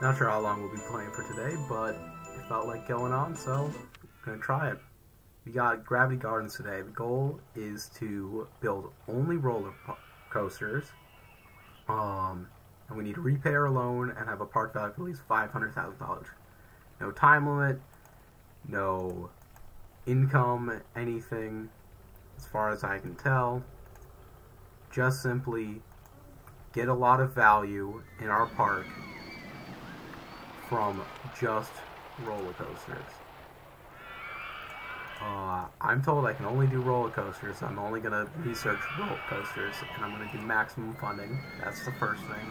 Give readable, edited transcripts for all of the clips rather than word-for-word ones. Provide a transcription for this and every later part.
Not sure how long we'll be playing for today, but it felt like going on, so I'm gonna try it. We got Gravity Gardens today. The goal is to build only roller coasters, and we need to repair a loan and have a park value of at least $500,000. No time limit, no income, anything, as far as I can tell. Just simply get a lot of value in our park from just roller coasters. I'm told I can only do roller coasters. I'm only going to research roller coasters, and I'm going to do maximum funding. That's the first thing.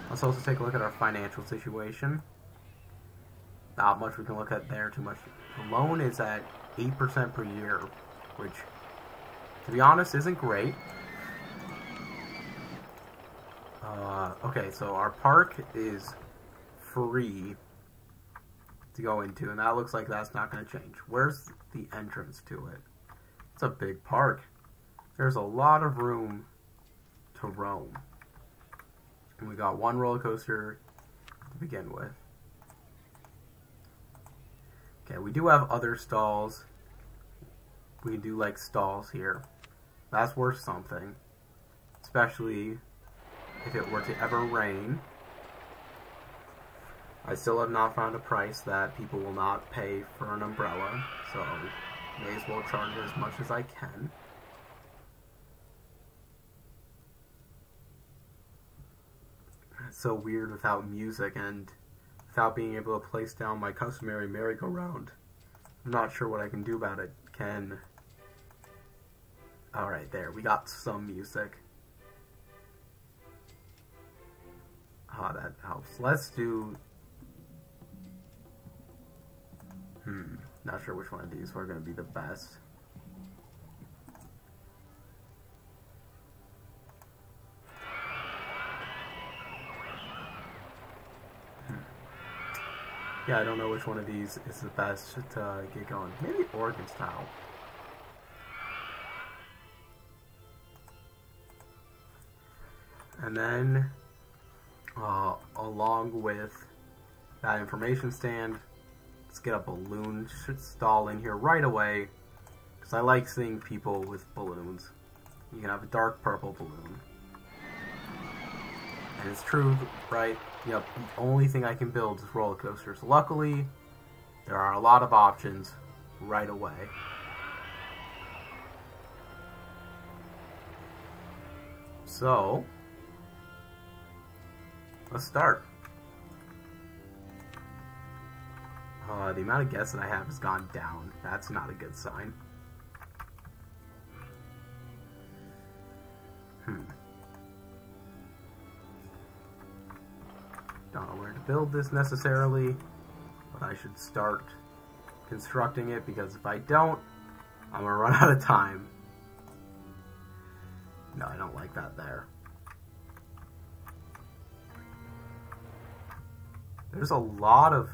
Let's also take a look at our financial situation. Not much we can look at there, too much. The loan is at 8% per year, which, to be honest, isn't great. Okay, so our park is free to go into, and that looks like that's not going to change. Where's the entrance to it? It's a big park. There's a lot of room to roam. And we got one roller coaster to begin with. Okay, we do have other stalls. We do like stalls here. That's worth something. Especially if it were to ever rain. I still have not found a price that people will not pay for an umbrella, so may as well charge as much as I can. It's so weird without music and without being able to place down my customary merry-go-round. I'm not sure what I can do about it. Alright, there, we got some music. That helps. Let's do... Not sure which one of these are going to be the best. Yeah, I don't know which one of these is the best to get going. Maybe Oregon style. And then, along with that information stand, let's get a balloon stall in here right away, because I like seeing people with balloons. You can have a dark purple balloon. And it's true, right? Yep, the only thing I can build is roller coasters. Luckily, there are a lot of options right away. So, let's start. The amount of guests that I have has gone down. That's not a good sign. Don't know where to build this necessarily, but I should start constructing it, because if I don't, I'm gonna run out of time. No, I don't like that there. There's a lot of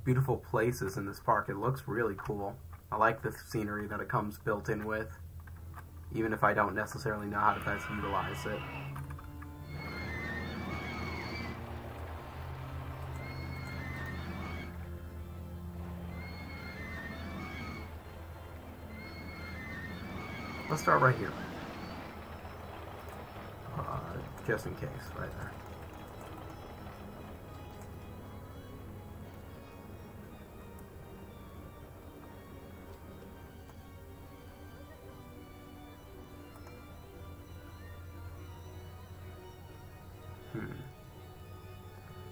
beautiful places in this park. It looks really cool. I like the scenery that it comes built in with, even if I don't necessarily know how to best utilize it. Let's start right here. Just in case, right there.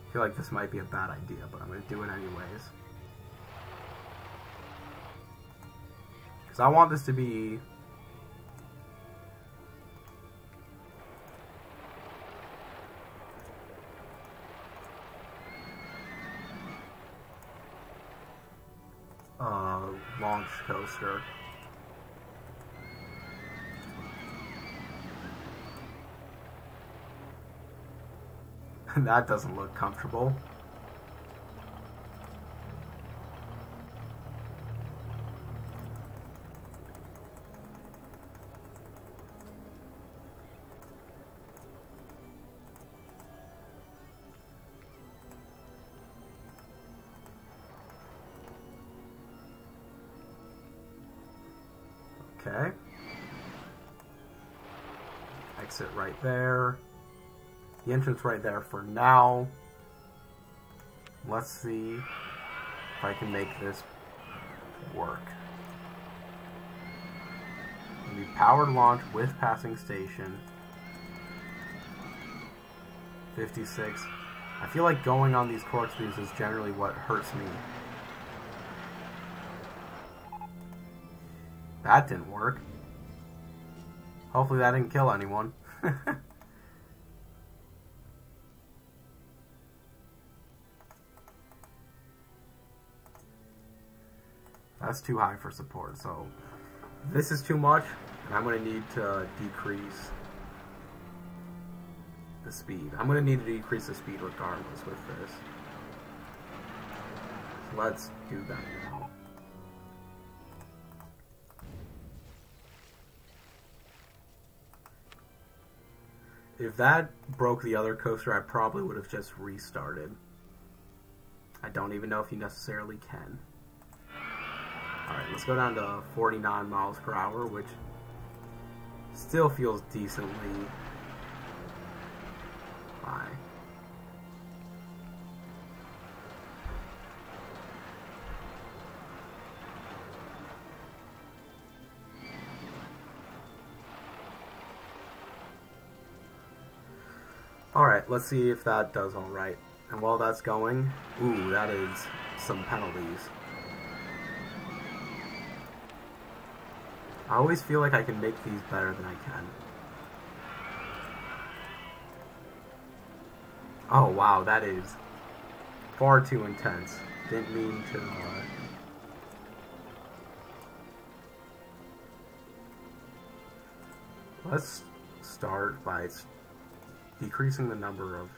I feel like this might be a bad idea, but I'm going to do it anyways. Because I want this to be... launch coaster. That doesn't look comfortable. Okay. Exit right there. The entrance right there for now. Let's see if I can make this work. Maybe powered launch with passing station. 56. I feel like going on these corkscrews is generally what hurts me. That didn't work. Hopefully that didn't kill anyone. That's too high for support, so this is too much, and I'm going to need to decrease the speed. I'm going to need to decrease the speed regardless with this. So let's do that now. If that broke the other coaster, I probably would have just restarted. I don't even know if you necessarily can. Alright, let's go down to 49 miles per hour, which still feels decently high. Alright, let's see if that does alright. And while that's going, ooh, that is some penalties. I always feel like I can make these better than I can. Oh wow, that is far too intense. Didn't mean to... Let's start by decreasing the number of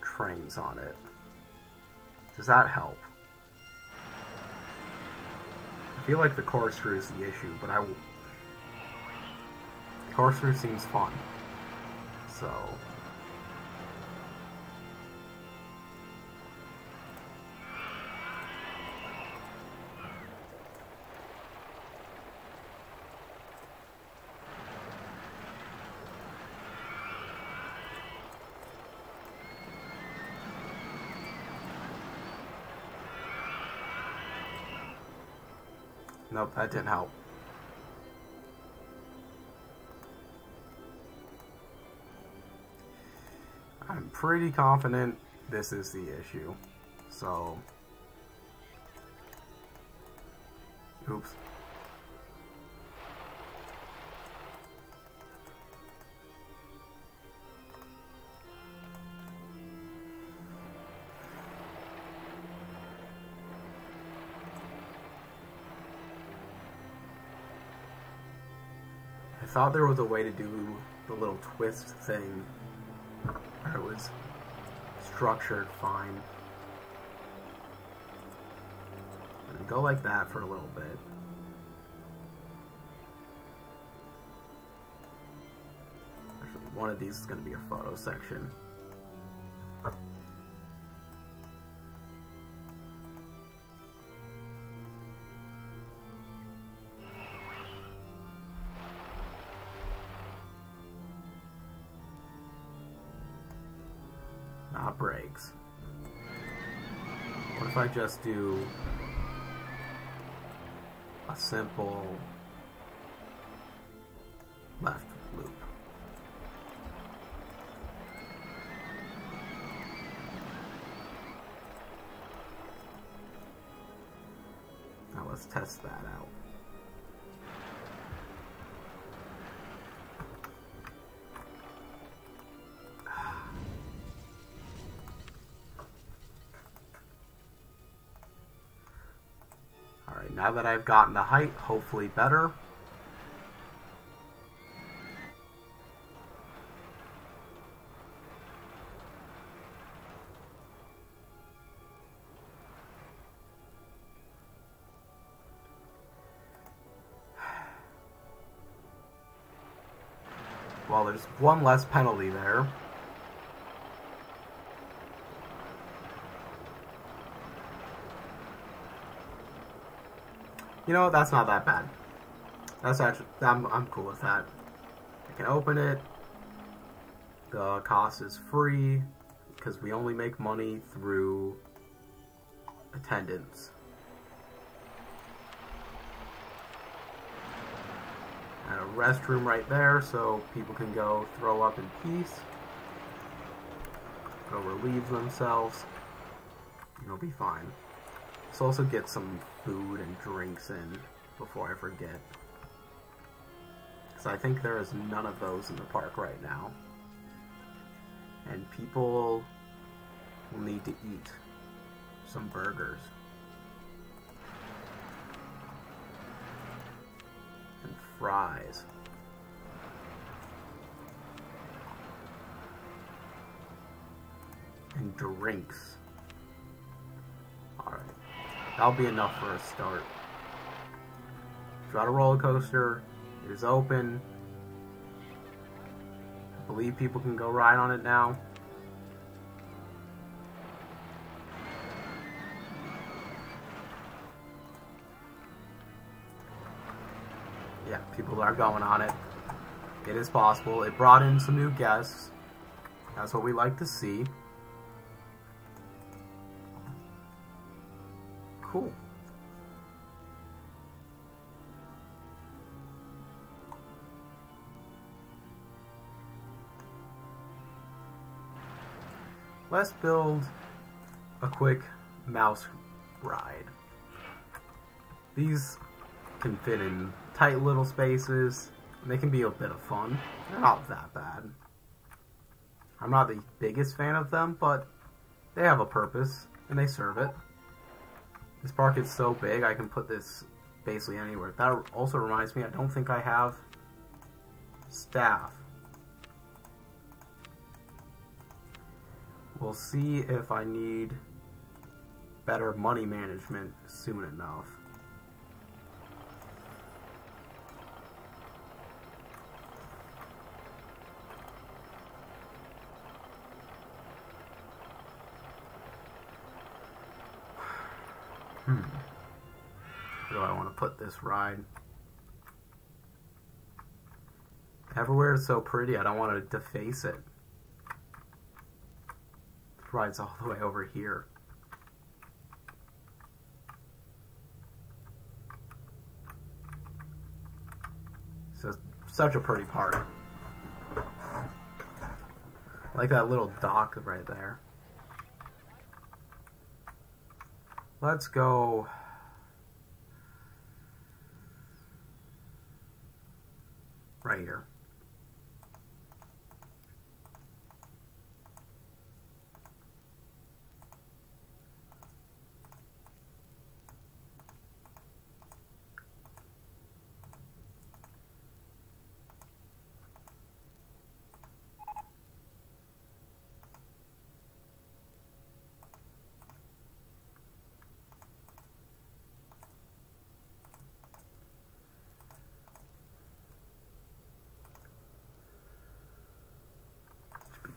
trains on it. Does that help? I feel like the corkscrew is the issue, but the corkscrew seems fun. So... Nope, that didn't help. I'm pretty confident this is the issue. So... Oops. I thought there was a way to do the little twist thing where it was structured fine. And go like that for a little bit. Actually, one of these is going to be a photo section. Not brakes. What if I just do a simple left loop? Now let's test that out. Now that I've gotten the height, hopefully better. Well, there's one less penalty there. You know, that's not that bad. That's actually, I'm cool with that. I can open it. The cost is free because we only make money through attendance. And a restroom right there so people can go throw up in peace. Go relieve themselves. And it'll be fine. Let's also get some food and drinks in before I forget. Because I think there is none of those in the park right now. And people will need to eat some burgers. And fries. And drinks. Alright. That'll be enough for a start. Got a roller coaster. It is open. I believe people can go ride on it now. Yeah, people are going on it. It is possible. It brought in some new guests. That's what we like to see. Cool. Let's build a quick mouse ride. These can fit in tight little spaces, and they can be a bit of fun. They're not that bad. I'm not the biggest fan of them, but they have a purpose, and they serve it. This park is so big, I can put this basically anywhere. That also reminds me, I don't think I have staff. We'll see if I need better money management soon enough. Where do I want to put this ride? Everywhere is so pretty, I don't want to deface it. This ride's all the way over here. So such a pretty park. I like that little dock right there. Let's go right here.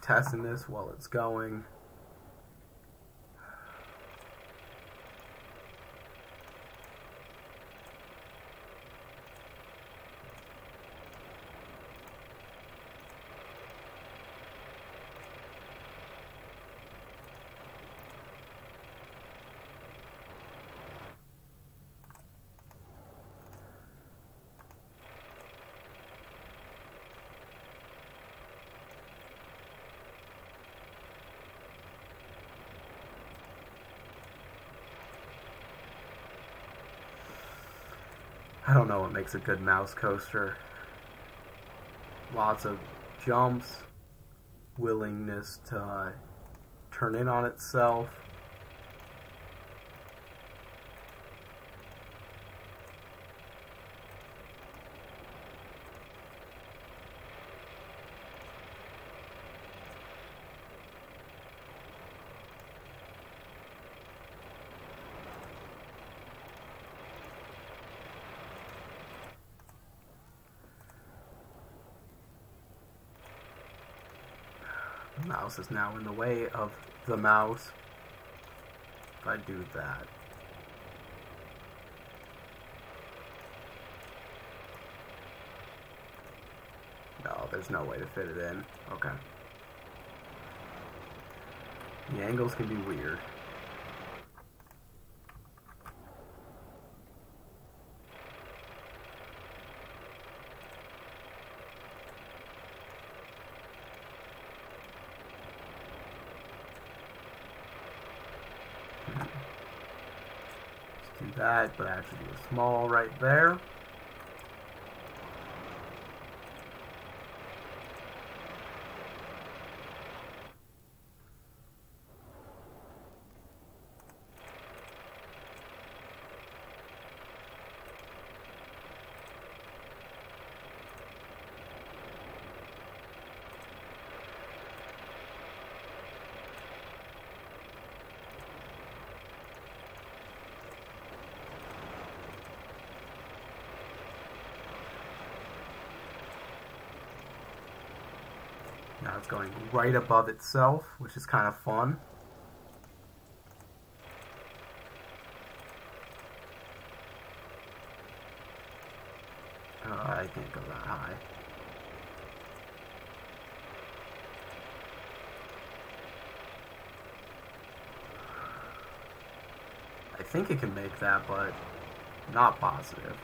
Testing this while it's going. I don't know what makes a good mouse coaster. Lots of jumps, willingness to turn in on itself. The mouse is now in the way of the mouse. If I do that. there's no way to fit it in. Okay. The angles can be weird. Let's do that, but actually do a small right there. Now it's going right above itself, which is kind of fun. I can't go that high. I think it can make that, but not positive.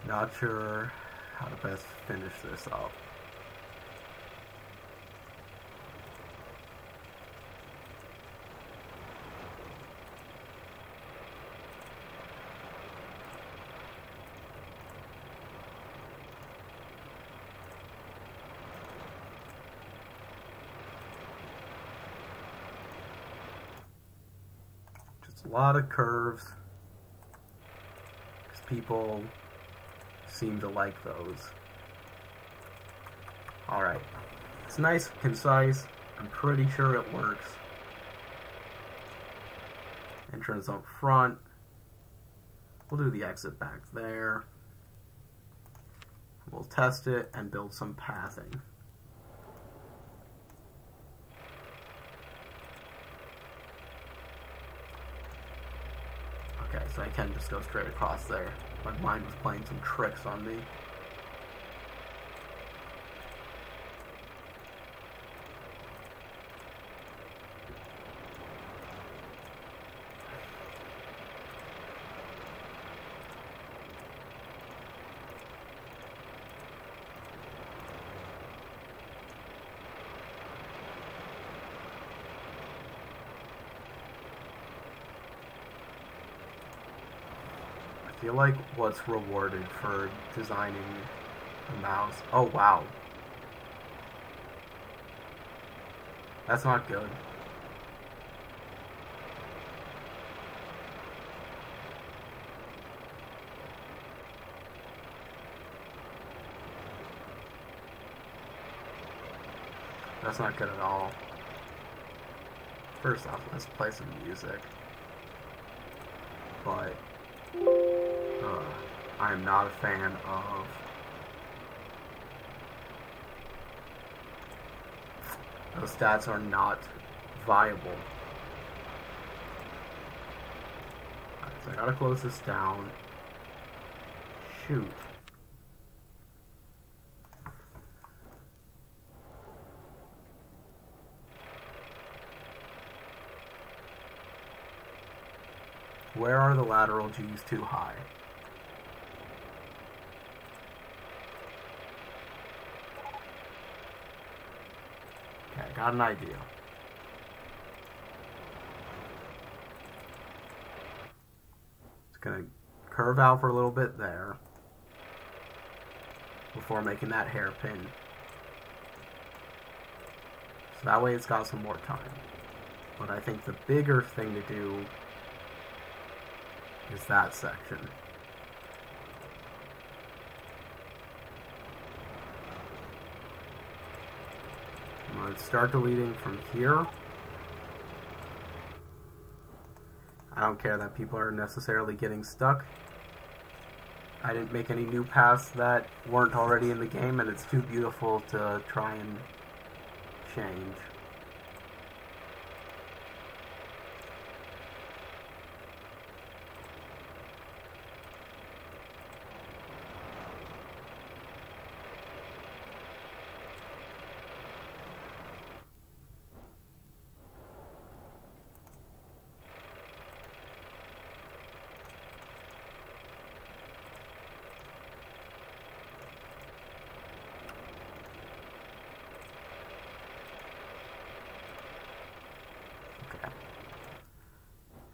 Not sure how to best finish this up. Just a lot of curves, because people seem to like those. Alright. It's nice, concise. I'm pretty sure it works. Entrance up front. We'll do the exit back there. We'll test it and build some pathing. Okay, so I can just go straight across there. My mind was playing some tricks on me. I feel like what's rewarded for designing a mouse. Oh wow. That's not good. That's not good at all. First off, let's play some music. But I am not a fan of those stats are not viable. Alright, so I gotta close this down. Shoot. Where are the lateral G's too high? Okay, I got an idea. Just gonna curve out for a little bit there before making that hairpin. So that way it's got some more time. But I think the bigger thing to do is that section. I'm going to start deleting from here. I don't care that people are necessarily getting stuck. I didn't make any new paths that weren't already in the game, and it's too beautiful to try and change.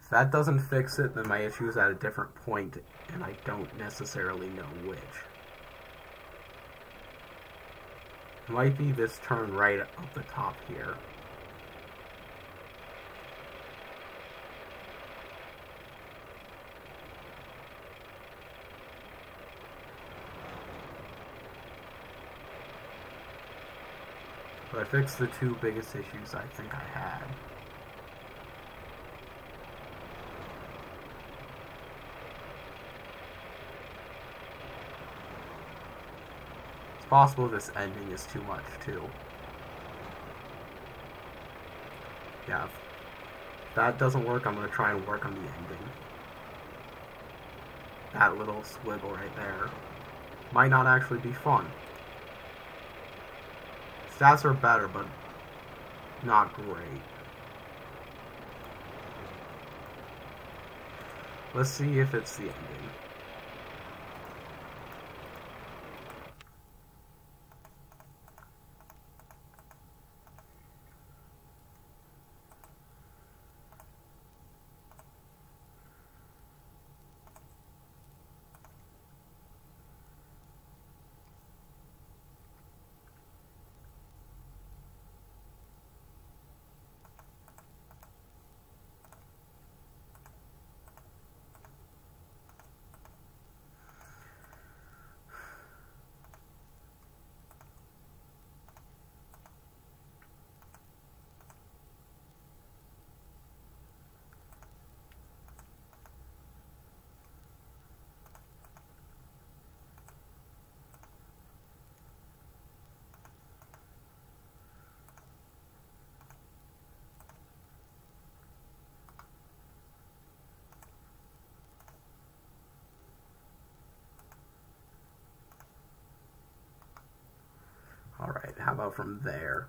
If that doesn't fix it, then my issue is at a different point, and I don't necessarily know which. It might be this turn right up the top here. But I fixed the two biggest issues I think I had. Possible this ending is too much too. Yeah, if that doesn't work, I'm going to try and work on the ending. That little squiggle right there might not actually be fun. Stats are better, but not great. Let's see if it's the ending. Alright, how about from there?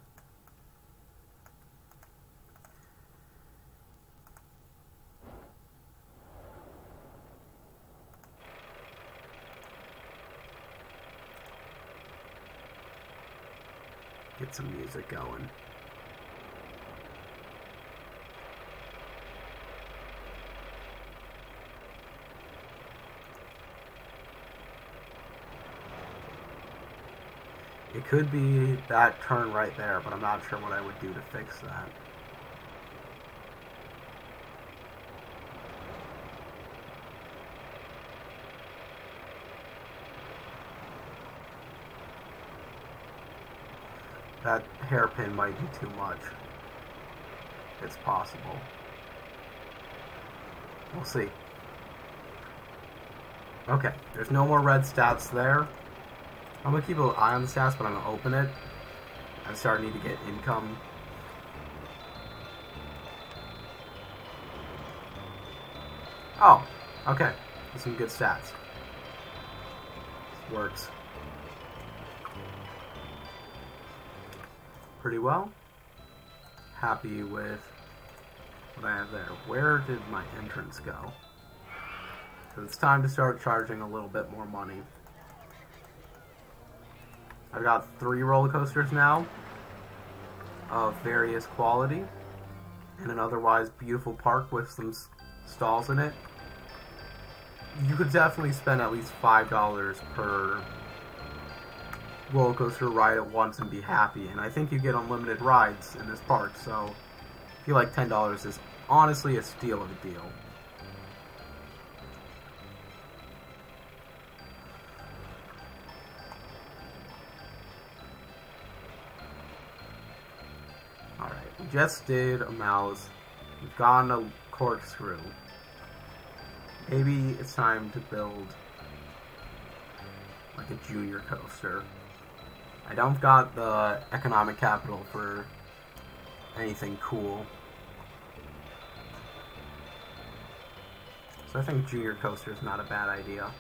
Get some music going. It could be that turn right there, but I'm not sure what I would do to fix that. That hairpin might be too much. It's possible. We'll see. Okay, there's no more red stats there. I'm going to keep an eye on the stats, but I'm going to open it. I'm starting to get income. Oh, okay. There's some good stats. This works pretty well. Happy with what I have there. Where did my entrance go? So it's time to start charging a little bit more money. I've got 3 roller coasters now of various quality in an otherwise beautiful park with some stalls in it. you could definitely spend at least $5 per roller coaster ride at once and be happy. And I think you get unlimited rides in this park, so I feel like $10 is honestly a steal of a deal. Alright, we just did a mouse. We've gotten a corkscrew. Maybe it's time to build like a junior coaster. I don't got the economic capital for anything cool. So I think junior coaster is not a bad idea.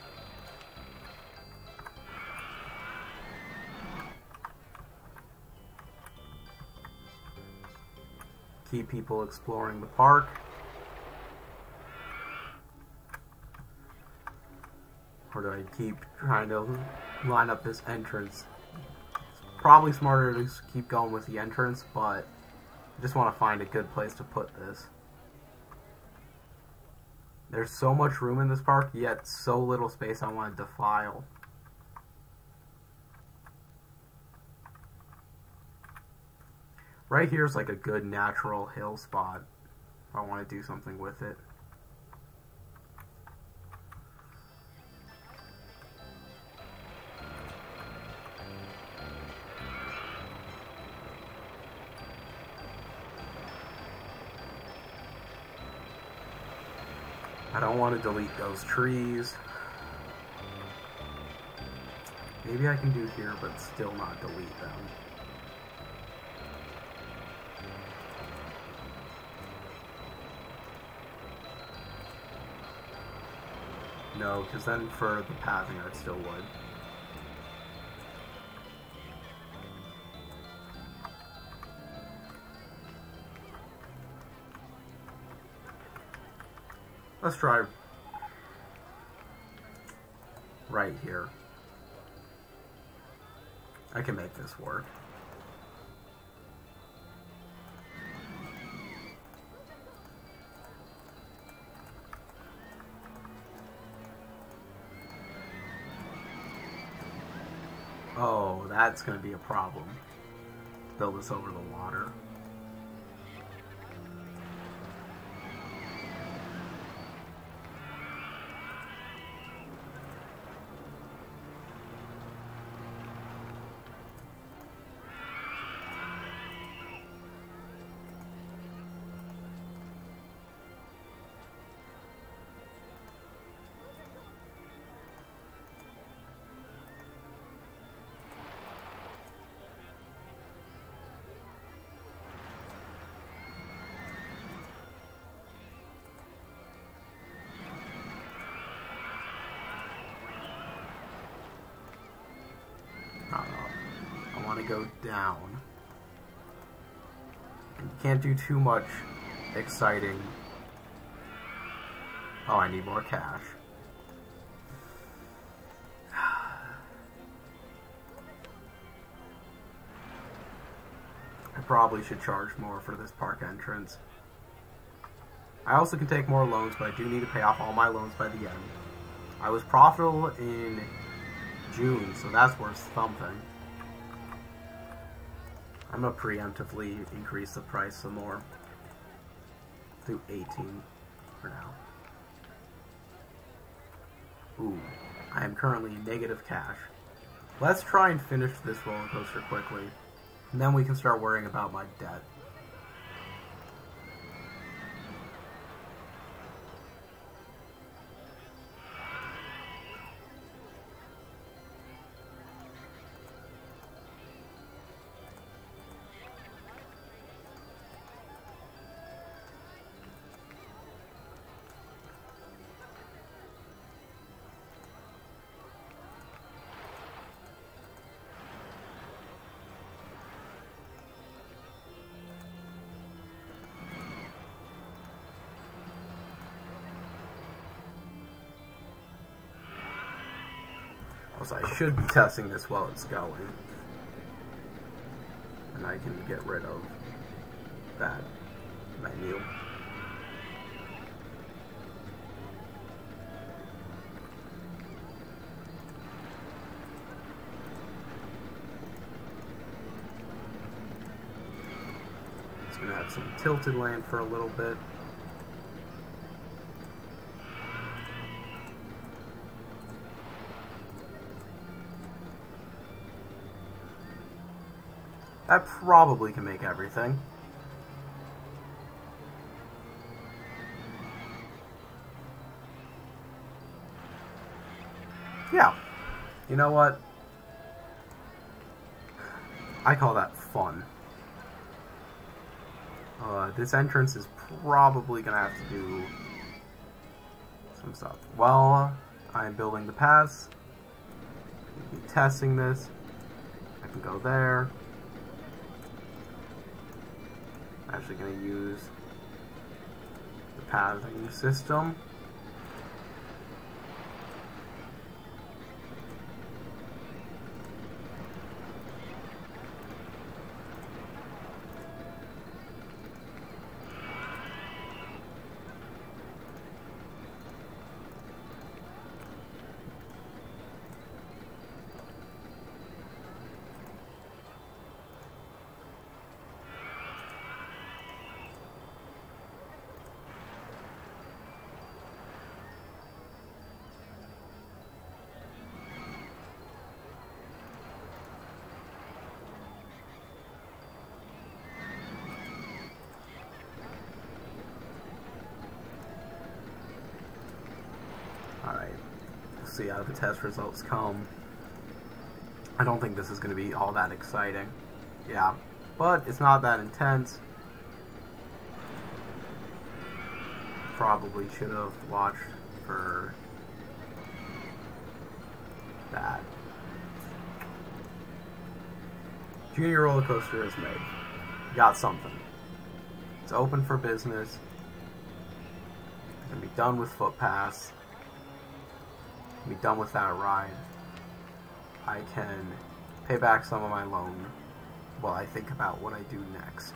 Keep people exploring the park. Or do I keep trying to line up this entrance? It's probably smarter to just keep going with the entrance, but I just want to find a good place to put this. There's so much room in this park, yet so little space I want to defile. Right here is like a good natural hill spot if I want to do something with it. I don't want to delete those trees. Maybe I can do here, but still not delete them. No, because then for the pathing I still would. Let's try right here. I can make this work. Oh, that's going to be a problem. Build this over the water. I want to go down. And you can't do too much exciting. Oh, I need more cash. I probably should charge more for this park entrance. I also can take more loans, but I do need to pay off all my loans by the end. I was profitable in June, so that's worth something. I'm going to preemptively increase the price some more. To 18 for now. Ooh, I am currently in negative cash. Let's try and finish this roller coaster quickly, and then we can start worrying about my debt. So I should be testing this while it's going. And I can get rid of that menu. Gonna have some tilted land for a little bit. That probably can make everything. Yeah. You know what? I call that fun. This entrance is probably gonna have to do some stuff. While I'm building the pass, be testing this. I can go there. I'm actually gonna use the pathing system. Alright, we'll see how the test results come. I don't think this is going to be all that exciting. Yeah, but it's not that intense. Probably should have watched for that. Junior Roller Coaster is made. Got something. It's open for business. It's going to be done with Footpass. Be done with that ride. I can pay back some of my loan while I think about what I do next.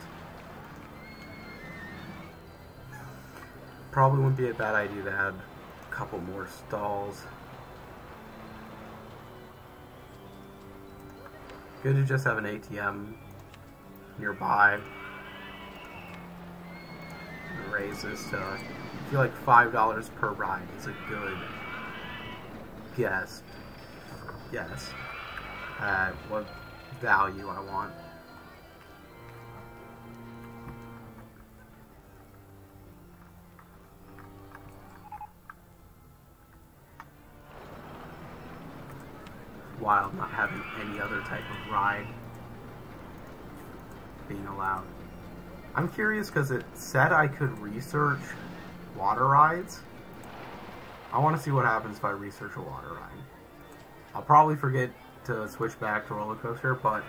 Probably wouldn't be a bad idea to add a couple more stalls. Good to just have an ATM nearby. Raise this to, I feel like $5 per ride is a good guess at what value I want. Wild not having any other type of ride being allowed. I'm curious because it said I could research water rides. I want to see what happens if I research a water ride. I'll probably forget to switch back to roller coaster, but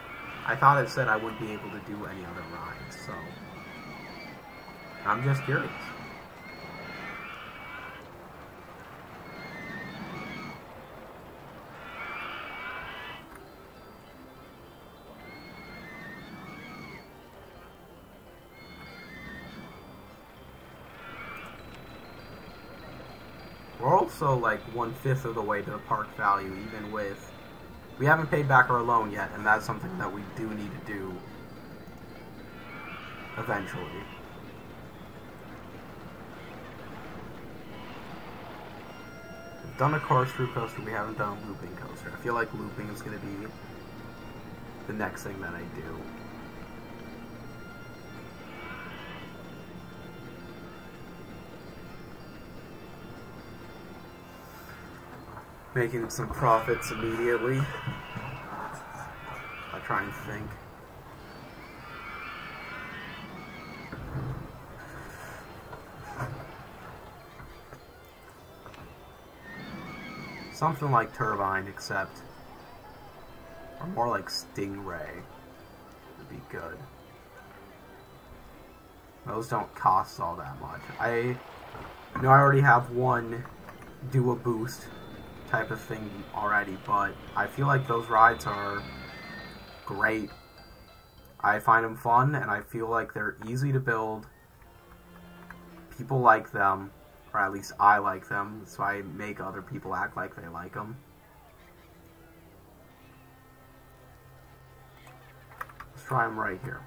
I thought it said I wouldn't be able to do any other rides, so I'm just curious. We're also like 1/5 of the way to the park value, even with... We haven't paid back our loan yet, and that's something that we do need to do eventually. We've done a corkscrew coaster, we haven't done a looping coaster. I feel like looping is going to be the next thing that I do. Making some profits immediately. I'll try and think. Something like Turbine, except, or more like Stingray would be good. Those don't cost all that much. I know I already have one do a boost type of thing already, but I feel like those rides are great. I find them fun, and I feel like they're easy to build. People like them, or at least I like them, so I make other people act like they like them. Let's try them right here.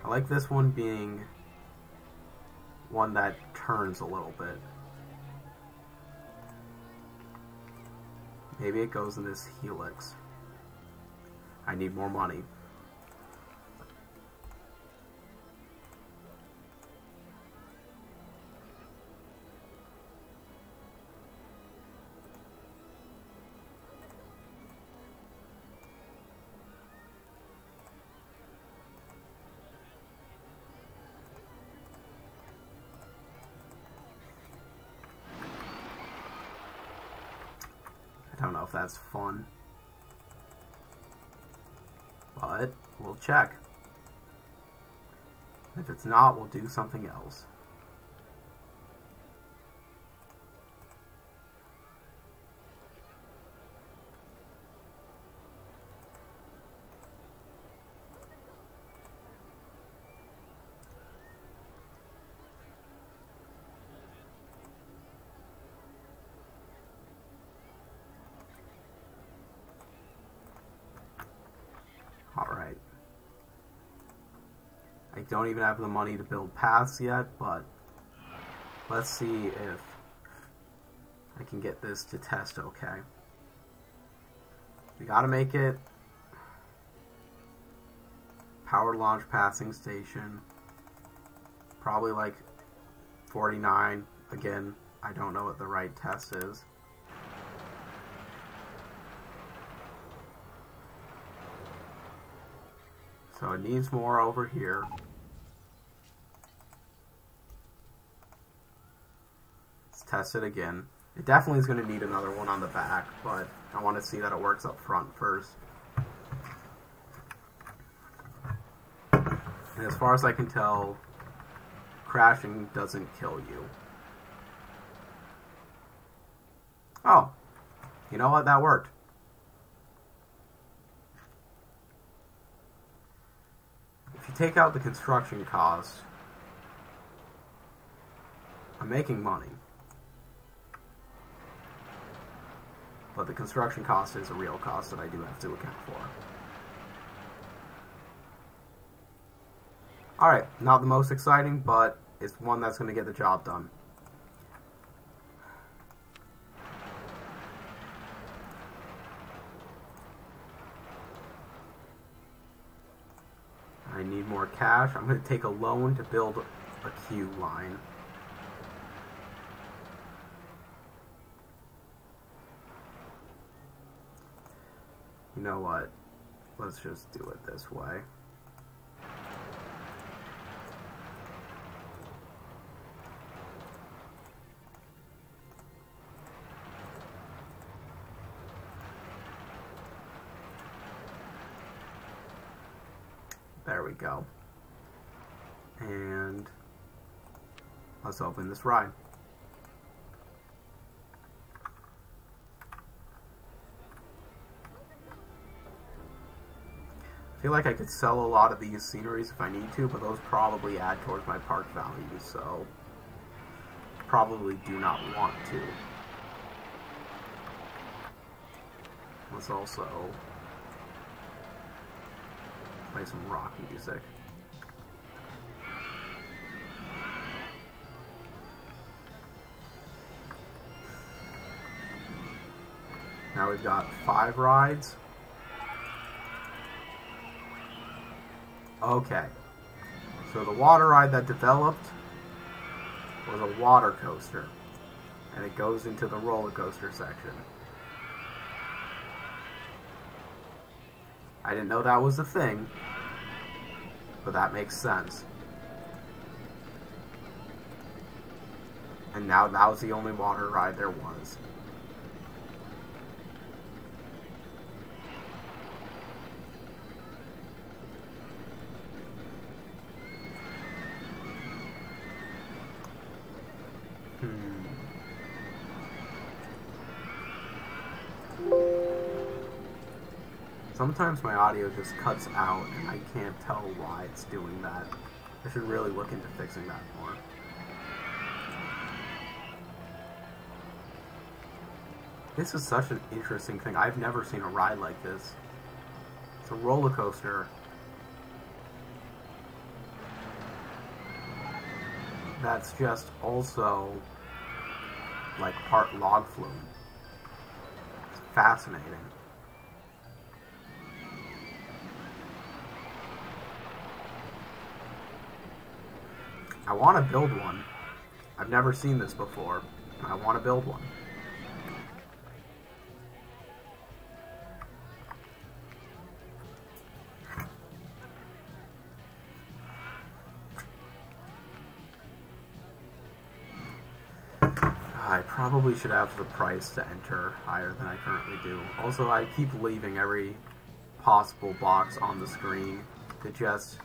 I like this one being one that turns a little bit. Maybe it goes in this helix. I need more money. I don't know if that's fun, but we'll check. If it's not, we'll do something else. Alright. I don't even have the money to build paths yet, but let's see if I can get this to test okay. We gotta make it powered launch passing station. Probably like 49. Again, I don't know what the right test is. So it needs more over here. Let's test it again. It definitely is going to need another one on the back, but I want to see that it works up front first. And as far as I can tell, crashing doesn't kill you. Oh, you know what? That worked. If you take out the construction cost, I'm making money. But the construction cost is a real cost that I do have to account for. Alright, not the most exciting, but it's one that's going to get the job done. I need more cash. I'm going to take a loan to build a queue line. You know what? Let's just do it this way. There we go. And let's open this ride. I feel like I could sell a lot of these sceneries if I need to, but those probably add towards my park value, so probably do not want to. Let's also play some rock music. Now we've got 5 rides. Okay, so the water ride that developed was a water coaster, and it goes into the roller coaster section. I didn't know that was a thing, but that makes sense. And now that was the only water ride there was. Sometimes my audio just cuts out and I can't tell why it's doing that. I should really look into fixing that more. This is such an interesting thing. I've never seen a ride like this. It's a roller coaster that's just also like part log flume. It's fascinating. I want to build one. I've never seen this before. I want to build one. I probably should have the price to enter higher than I currently do. Also, I keep leaving every possible box on the screen to just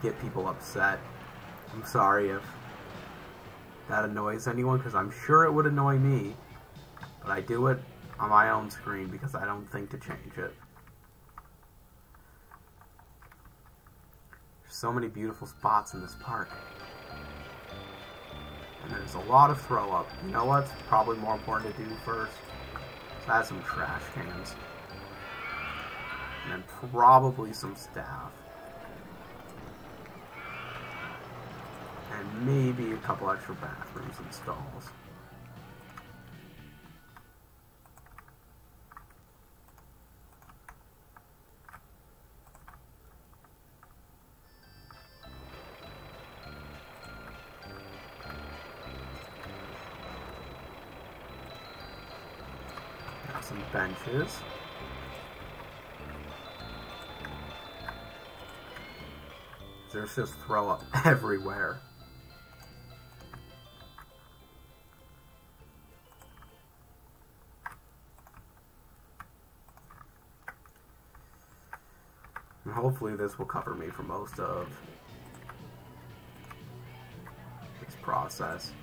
get people upset. I'm sorry if that annoys anyone, because I'm sure it would annoy me, but I do it on my own screen because I don't think to change it. There's so many beautiful spots in this park. And there's a lot of throw up. You know what's probably more important to do first? So add some trash cans. And then probably some staff. And maybe a couple extra bathrooms and stalls. Got some benches. There's just throw up everywhere. And hopefully this will cover me for most of this process.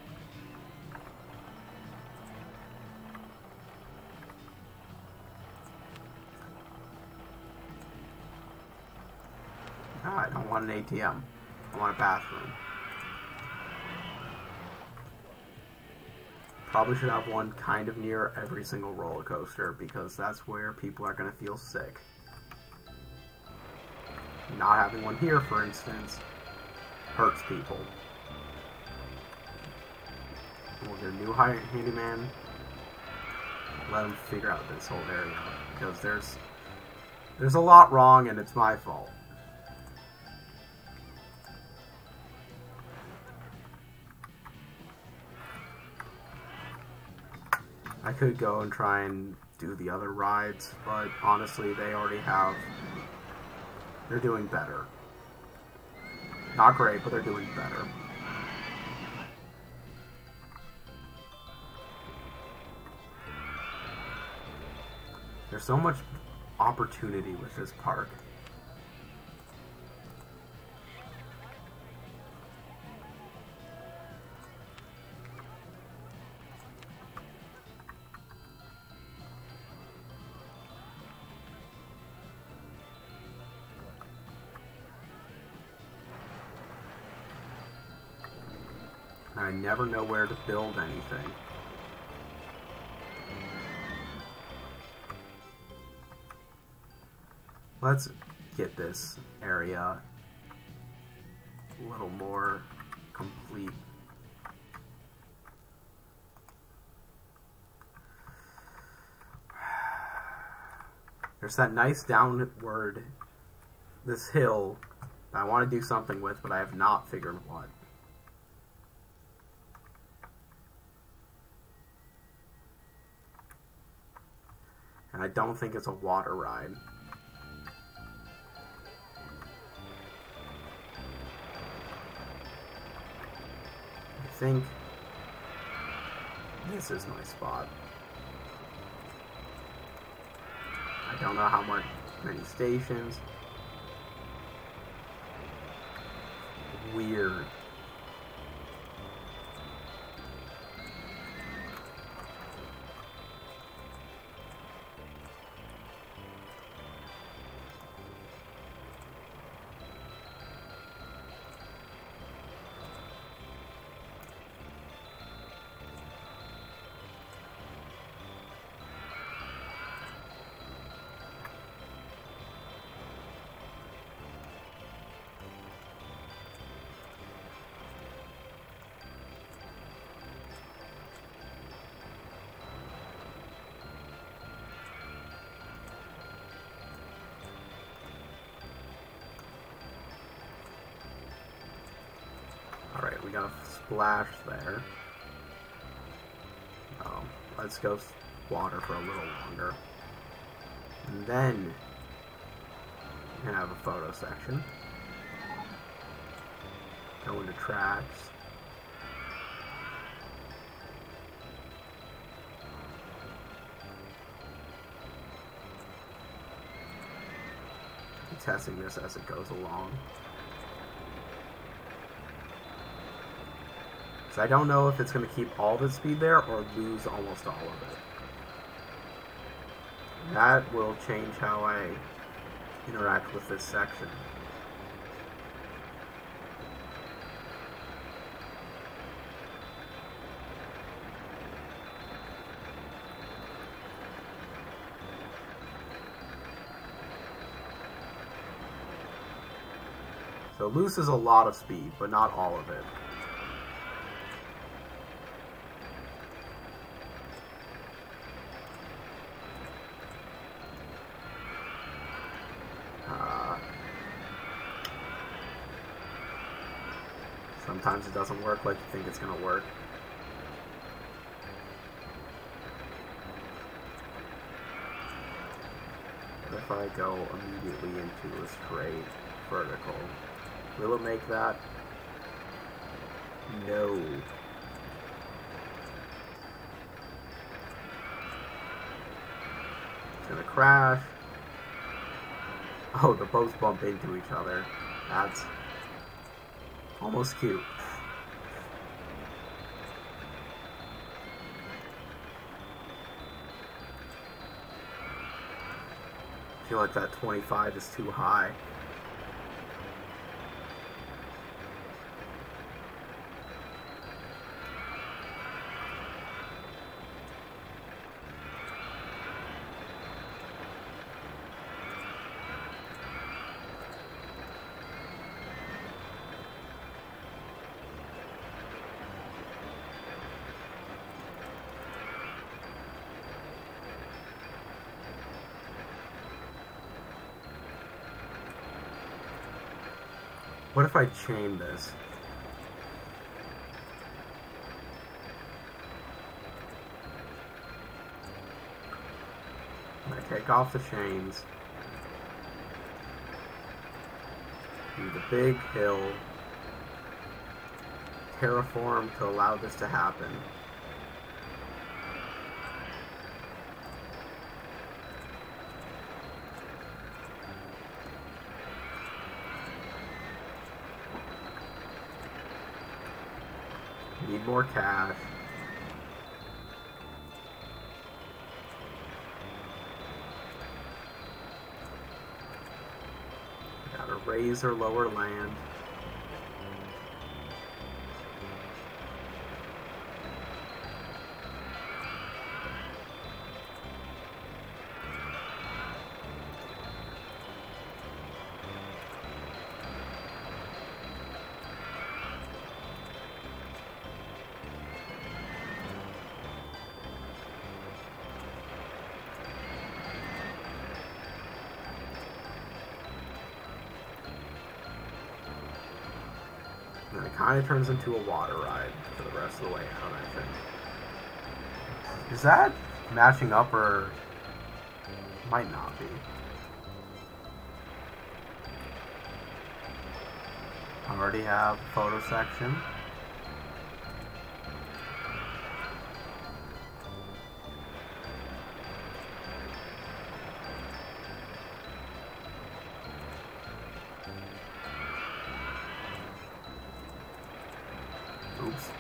I don't want an ATM. I want a bathroom. Probably should have one kind of near every single roller coaster because that's where people are going to feel sick. Not having one here, for instance, hurts people. We'll get a new handyman. Let them figure out this whole area because there's a lot wrong and it's my fault. I could go and try and do the other rides, but honestly, they already have... They're doing better. Not great, but they're doing better. There's so much opportunity with this park. I never know where to build anything. Let's get this area a little more complete. There's that nice downward, this hill that I want to do something with, but I have not figured what. And I don't think it's a water ride. I think this is my spot. I don't know how many stations. Weird. we got a splash there. Let's go water for a little longer. And then we can have a photo section. Go into tracks. Be testing this as it goes along. So I don't know if it's going to keep all of its speed there or lose almost all of it. That will change how I interact with this section. So loses a lot of speed, but not all of it. Sometimes it doesn't work like you think it's going to work. What if I go immediately into a straight vertical? Will it make that? No. It's going to crash. Oh, the boats bump into each other. That's almost cute. I feel like that 25 is too high. What if I chain this? I take off the chains. Do the big hill. Terraform to allow this to happen. Need more cash. Gotta raise or lower land. And it kind of turns into a water ride for the rest of the way out, I think. Is that matching up or might not be? I already have a photo section. Oops.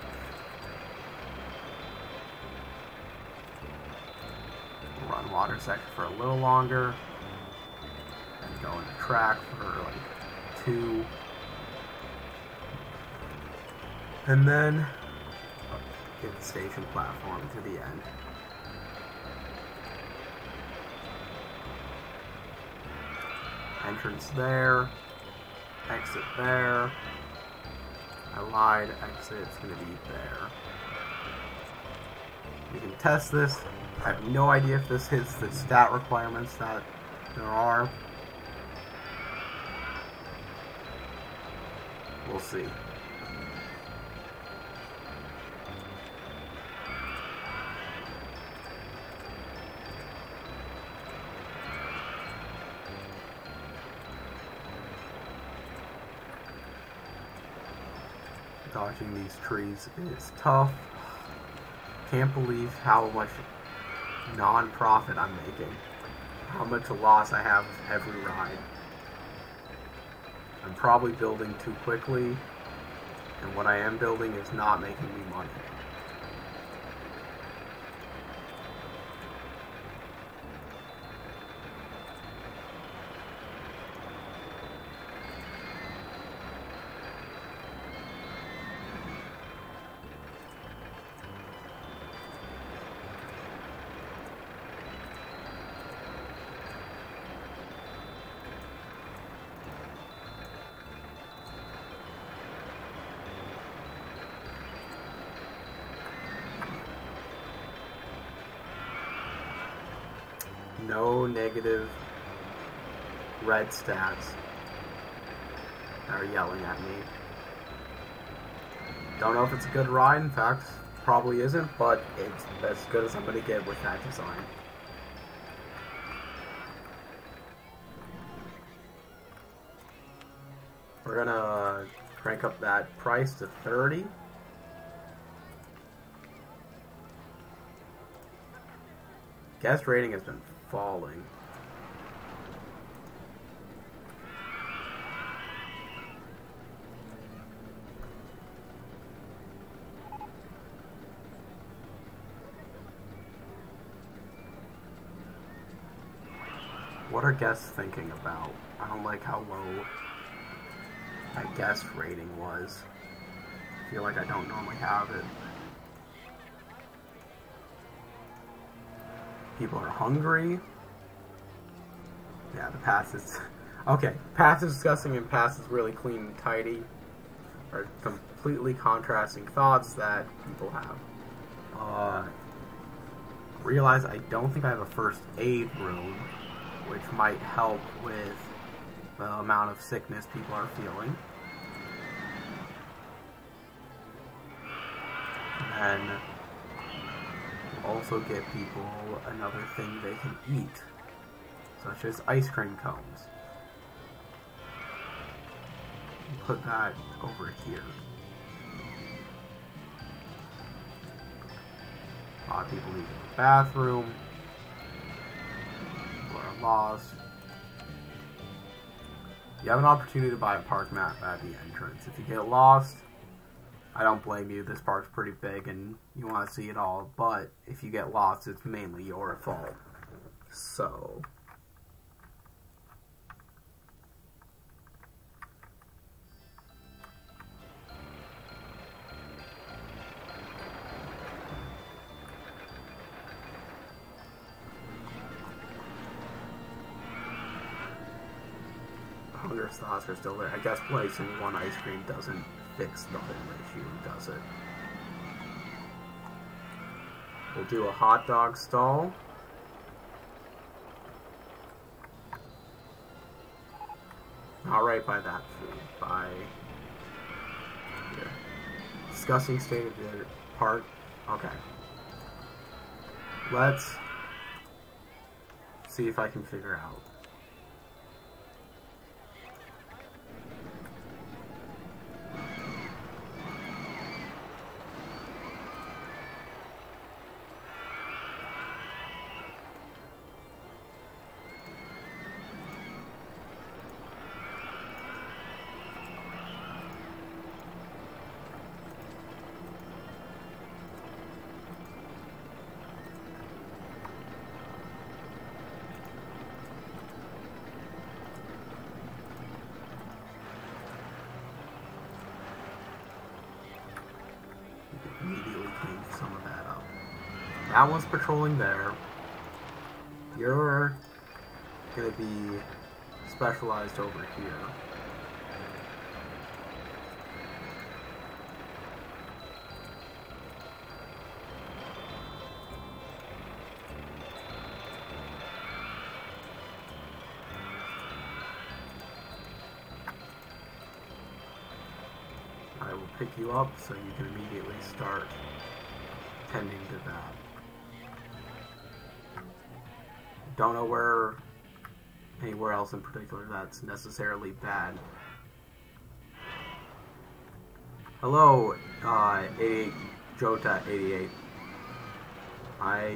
Run water section for a little longer. And go into track for like 2. And then get the station platform to the end. Entrance there. Exit there. I lied, exit's gonna be there. We can test this. I have no idea if this hits the stat requirements that there are. We'll see. Dodging these trees is tough. Can't believe how much non-profit I'm making. How much loss I have every ride. I'm probably building too quickly, and what I am building is not making me money. No negative red stats are yelling at me. Don't know if it's a good ride, in fact, probably isn't, but it's as good as I'm going to get with that design. We're going to crank up that price to 30. Guest rating has been falling. What are guests thinking about? I don't like how low that guest rating was. I feel like I don't normally have it. People are hungry. Yeah, the path is... Okay, path is disgusting and path is really clean and tidy. Are completely contrasting thoughts that people have. Realize I don't think I have a first aid room, which might help with the amount of sickness people are feeling. And also get people another thing they can eat, such as ice cream cones. Put that over here. A lot of people need a bathroom. People are lost. You have an opportunity to buy a park map at the entrance. If you get lost, I don't blame you. This park's pretty big and you want to see it all, but if you get lost, it's mainly your fault. So... hunger thoughts are still there. I guess placing one ice cream doesn't fix the whole issue, does it? We'll do a hot dog stall. Not right by that food. By here. Disgusting state of the park. Okay. Let's see if I can figure out. Immediately clean some of that up. That one's patrolling there. You're gonna be specialized over here. I will pick you up so you can immediately start tending to that. Don't know where anywhere else in particular that's necessarily bad. Hello, 88 Jota 88. I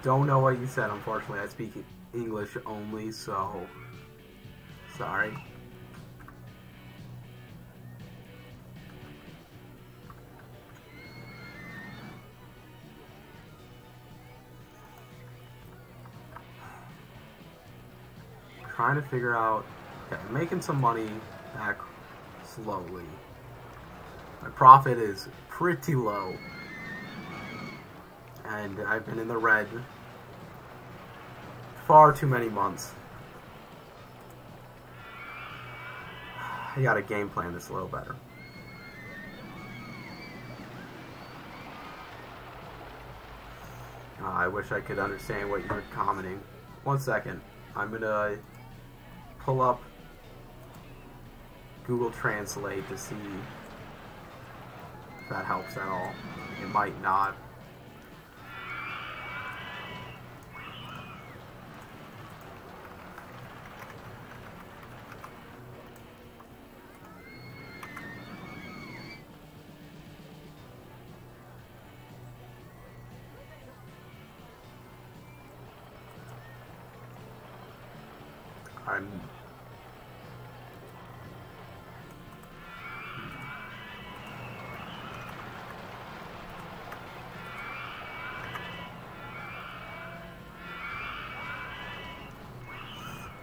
don't know what you said, unfortunately. I speak English only, so sorry. Trying to figure out, okay, I'm making some money back slowly. My profit is pretty low, and I've been in the red far too many months. I gotta game plan this a little better. I wish I could understand what you were commenting. 1 second. I'm gonna pull up Google Translate to see if that helps at all. It might not.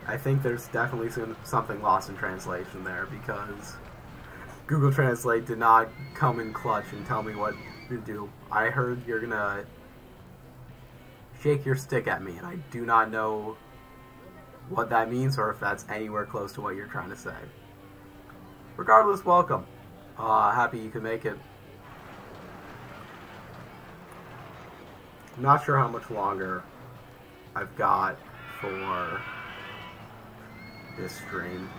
I think there's definitely something lost in translation there, because Google Translate did not come in clutch and tell me what to do. I heard you're gonna shake your stick at me, and I do not know what that means or if that's anywhere close to what you're trying to say. Regardless, welcome. Happy you could make it. I'm not sure how much longer I've got for this stream.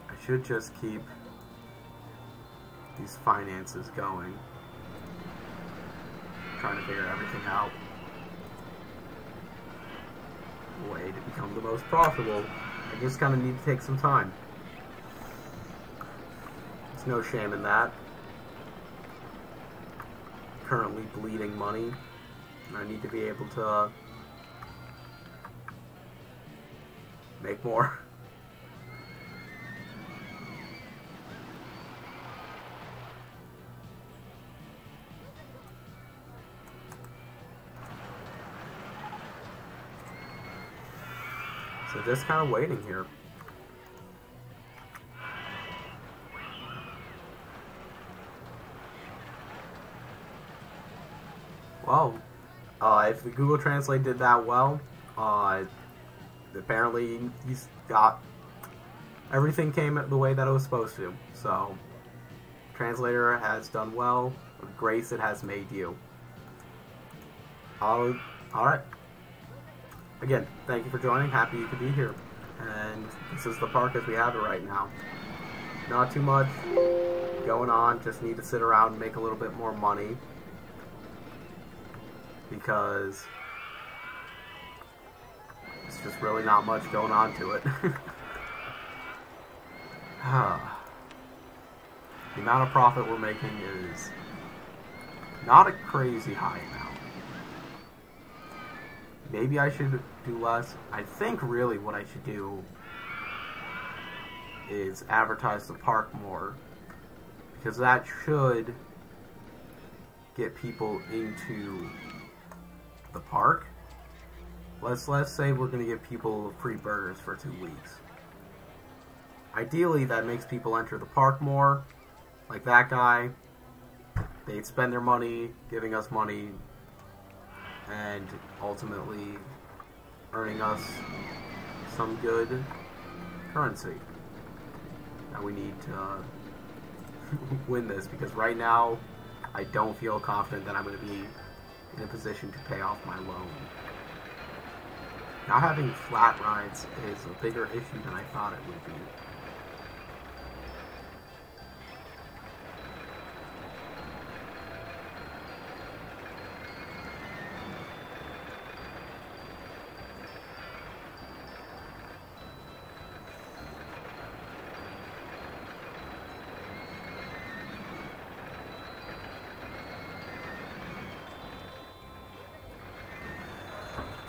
I should just keep these finances going. Trying to figure everything out. Way to become the most profitable. I just kind of need to take some time. There's no shame in that. Currently bleeding money. And I need to be able to make more. So just kind of waiting here. Well, if the Google Translate did that well, apparently he's got everything came the way that it was supposed to. So, translator has done well. With grace it has made you. All right. Again, thank you for joining. Happy you could be here. And this is the park as we have it right now. Not too much going on. Just need to sit around and make a little bit more money. Because it's just really not much going on to it. The amount of profit we're making is not a crazy high amount. Maybe I should do less. I think really what I should do is advertise the park more, because that should get people into the park. Let's say we're going to give people free burgers for 2 weeks. Ideally, that makes people enter the park more. Like that guy, they'd spend their money giving us money and ultimately earning us some good currency. Now we need to win this, because right now I don't feel confident that I'm going to be in a position to pay off my loan. Not having flat rides is a bigger issue than I thought it would be.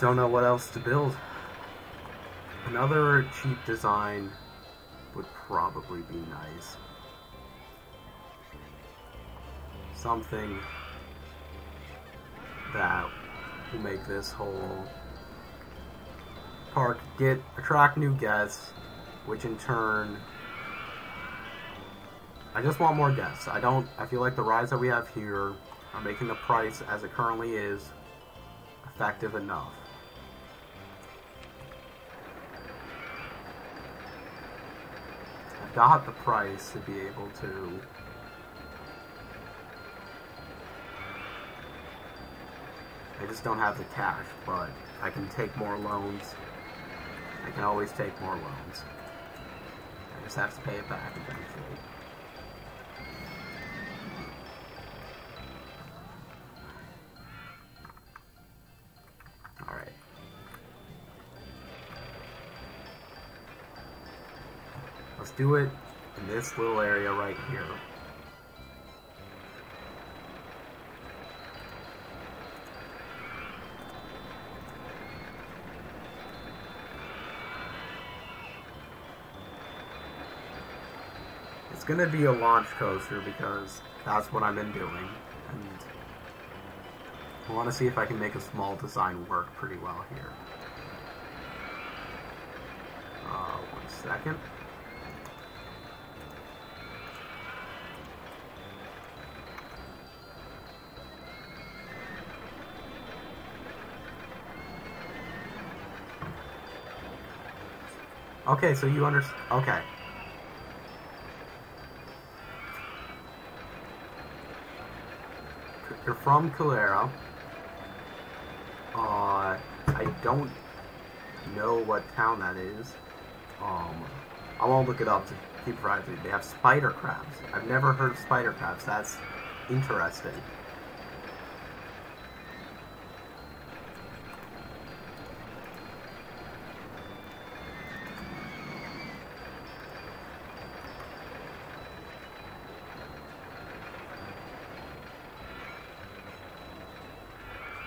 don't know what else to build. Another cheap design would probably be nice. Something that will make this whole park attract new guests, which in turn, I just want more guests. I feel like the rides that we have here are making the price as it currently is effective enough. I've got the price to be able to I just don't have the cash, but I can take more loans. I can always take more loans. I just have to pay it back eventually. Alright. Let's do it in this little area right here. It's gonna be a launch coaster because that's what I've been doing, and I want to see if I can make a small design work pretty well here. 1 second. Okay, so you understand. Okay. You're from Calera. I don't know what town that is. I won't look it up to keep right. They have spider crabs. I've never heard of spider crabs. That's interesting.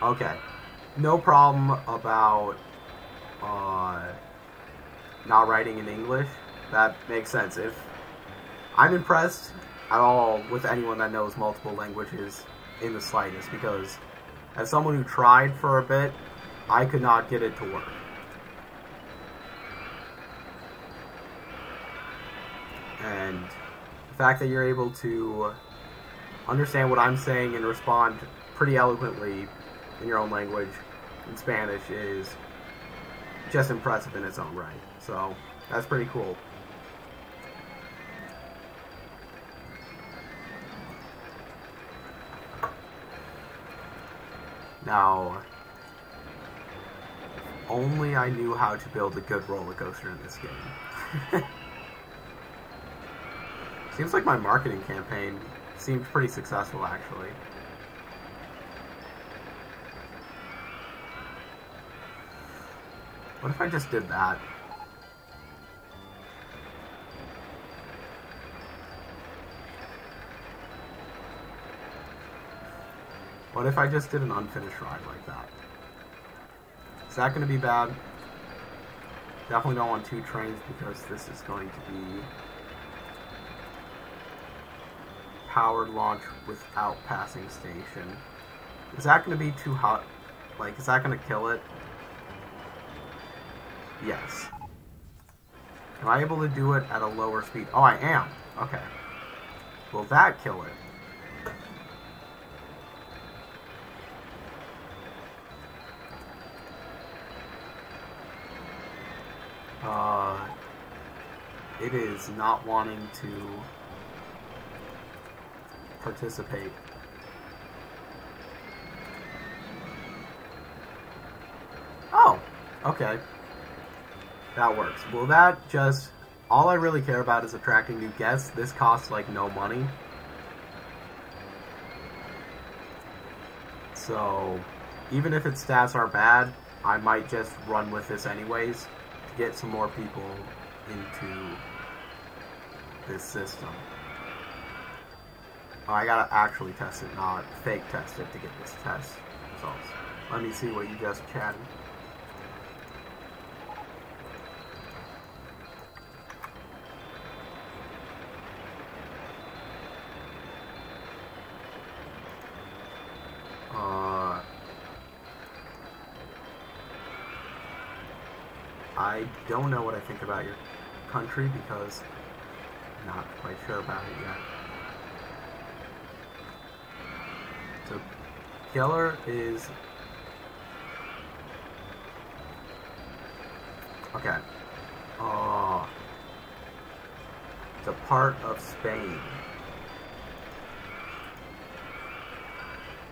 Okay, no problem about not writing in English. That makes sense. If I'm impressed at all with anyone that knows multiple languages in the slightest, because as someone who tried for a bit, I could not get it to work. And the fact that you're able to understand what I'm saying and respond pretty eloquently in your own language, in Spanish, is just impressive in its own right. So, that's pretty cool. Now, if only I knew how to build a good roller coaster in this game. Seems like my marketing campaign seemed pretty successful, actually. What if I just did that? What if I just did an unfinished ride like that? Is that going to be bad? Definitely don't want 2 trains because this is going to be powered launch without passing station. Is that going to be too hot? Like, is that going to kill it? Yes. Am I able to do it at a lower speed? Oh, I am. Okay. Will that kill it? It is not wanting to participate. Oh, okay. That works. Will that just... All I really care about is attracting new guests. This costs, like, no money. So, even if its stats are bad, I might just run with this anyways to get some more people into this system. Oh, I gotta actually test it, not fake test it to get this test results. Let me see what you just chatted. I don't know what I think about your country because I'm not quite sure about it yet. So, Keller is... Okay. Oh. It's a part of Spain.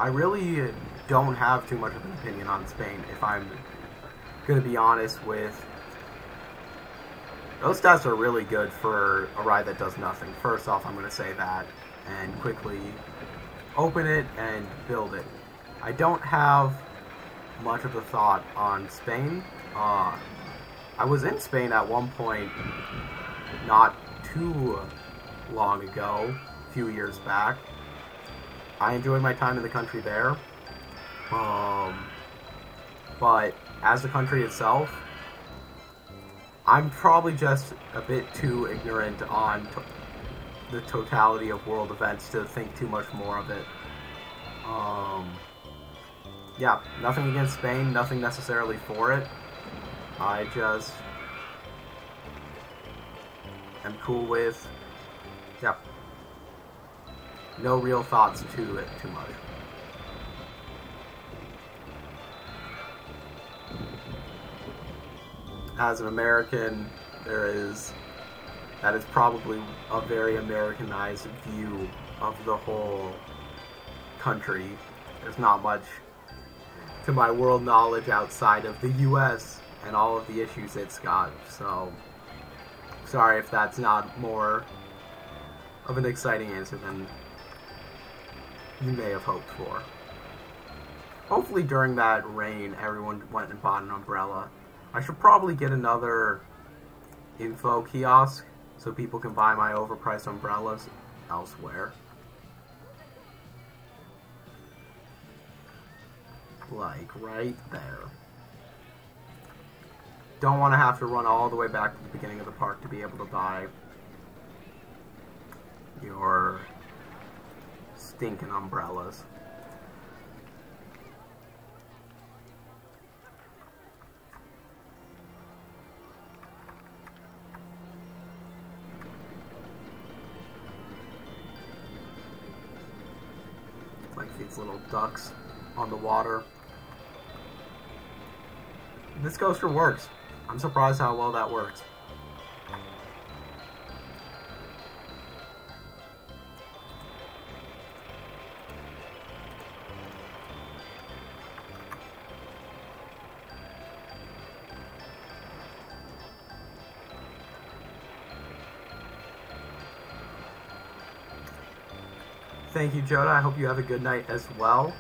I really don't have too much of an opinion on Spain, if I'm going to be honest with... Those stats are really good for a ride that does nothing. First off, I'm going to say that, and quickly open it and build it. I don't have much of a thought on Spain. I was in Spain at one point not too long ago, a few years back. I enjoyed my time in the country there. But as the country itself, I'm probably just a bit too ignorant on the totality of world events to think too much more of it. Yeah, nothing against Spain, nothing necessarily for it. I just am cool with, yeah, no real thoughts to it too much. As an American, that is probably a very Americanized view of the whole country. There's not much to my world knowledge outside of the US and all of the issues it's got, so sorry if that's not more of an exciting answer than you may have hoped for. Hopefully during that rain everyone went and bought an umbrella. I should probably get another info kiosk so people can buy my overpriced umbrellas elsewhere. Like right there. Don't want to have to run all the way back to the beginning of the park to be able to buy your stinking umbrellas. Like these little ducks on the water. This coaster works. I'm surprised how well that works. Thank you, Joda. I hope you have a good night as well.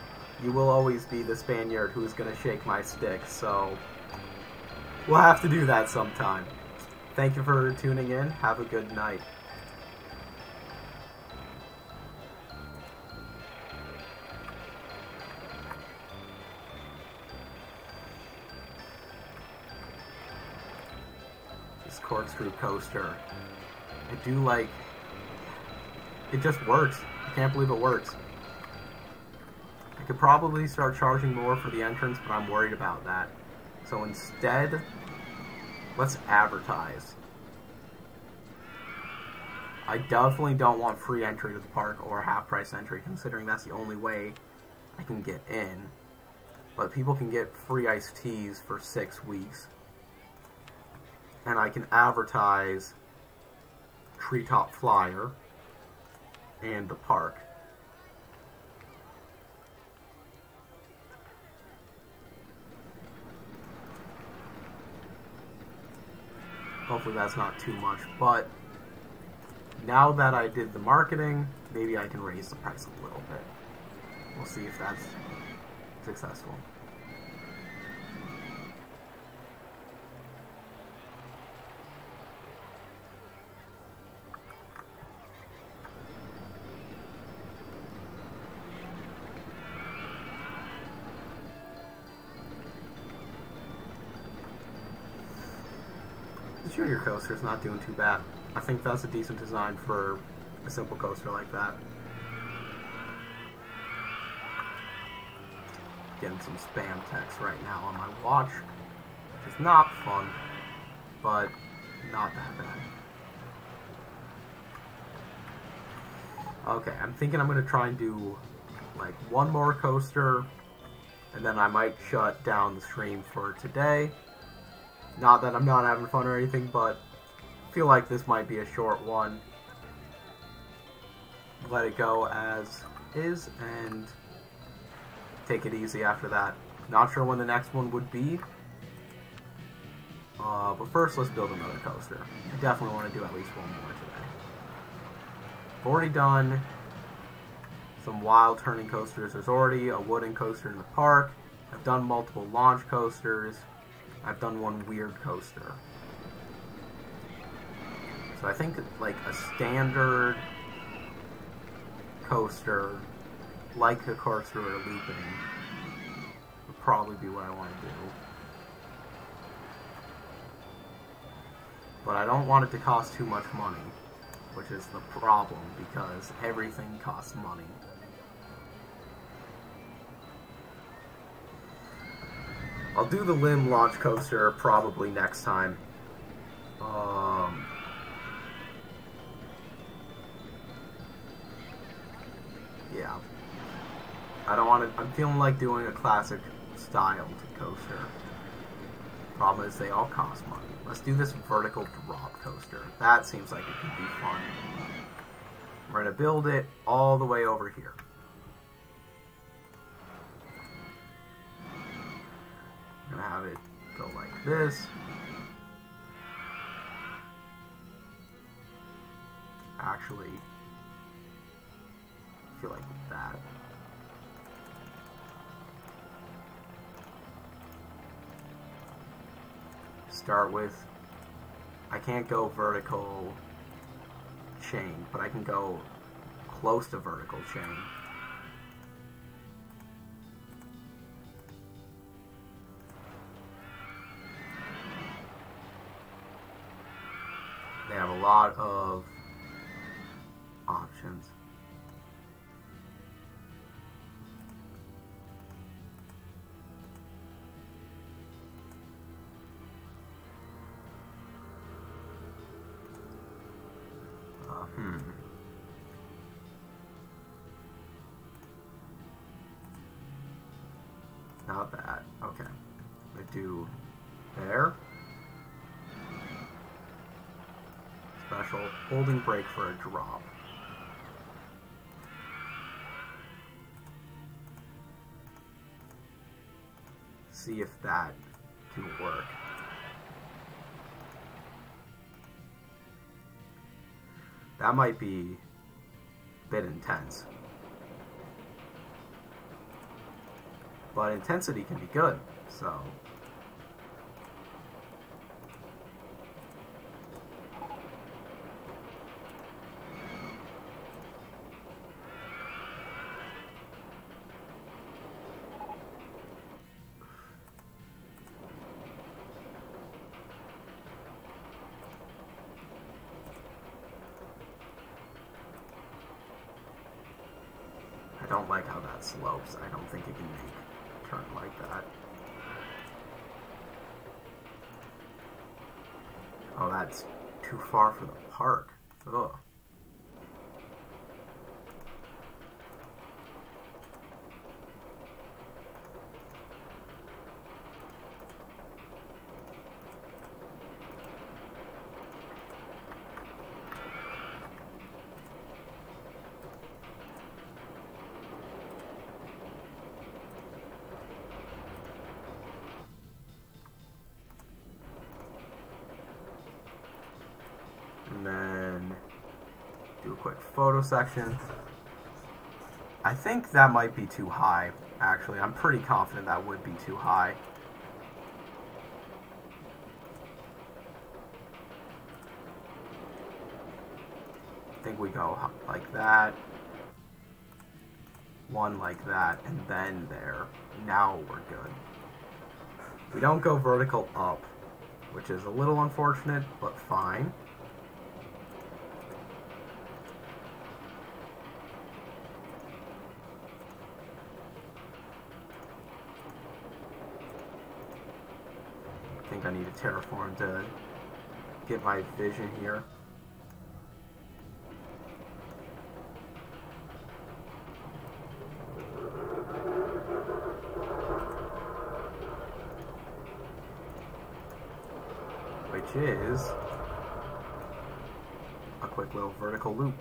You will always be the Spaniard who is going to shake my stick, so we'll have to do that sometime. Thank you for tuning in. Have a good night. This corkscrew coaster. I do like... It just works. I can't believe it works. I could probably start charging more for the entrance, but I'm worried about that. So instead, let's advertise. I definitely don't want free entry to the park or half-price entry, considering that's the only way I can get in. But people can get free iced teas for 6 weeks. And I can advertise Treetop Flyer and the park. Hopefully that's not too much, but now that I did the marketing, maybe I can raise the price a little bit. We'll see if that's successful. The Junior coaster's not doing too bad. I think that's a decent design for a simple coaster like that. Getting some spam text right now on my watch, which is not fun. but not that bad. Okay, I'm thinking I'm going to try and do like one more coaster, and then I might shut down the stream for today. Not that I'm not having fun or anything, but I feel like this might be a short one. Let it go as is, and take it easy after that. Not sure when the next one would be. But first, let's build another coaster. I definitely want to do at least one more today. I've already done some wild turning coasters. There's already a wooden coaster in the park. I've done multiple launch coasters. I've done one weird coaster. So I think like a standard coaster, like a coaster or looping, would probably be what I want to do. But I don't want it to cost too much money, which is the problem, because everything costs money. I'll do the Limb launch coaster probably next time. Yeah. I don't want to. I'm feeling like doing a classic styled coaster. Problem is, they all cost money. Let's do this vertical drop coaster. That seems like it could be fun. We're going to build it all the way over here. I'm going to have it go like this. Actually, I feel like that. Start with, I can't go vertical chain, but I can go close to vertical chain. They have a lot of options. Not that. Okay. I'm gonna do there. Special holding brake for a drop. See if that can work. That might be a bit intense. But intensity can be good, so. I don't like how that slopes. I don't think it can make a turn like that. Oh, that's too far for the park. Ugh. And then do a quick photo section. I think that might be too high, actually. I'm pretty confident that would be too high. I think we go like that, one like that, and then there. Now we're good. We don't go vertical up, which is a little unfortunate, but fine. I think I need a terraform to get my vision here. Which is a quick little vertical loop.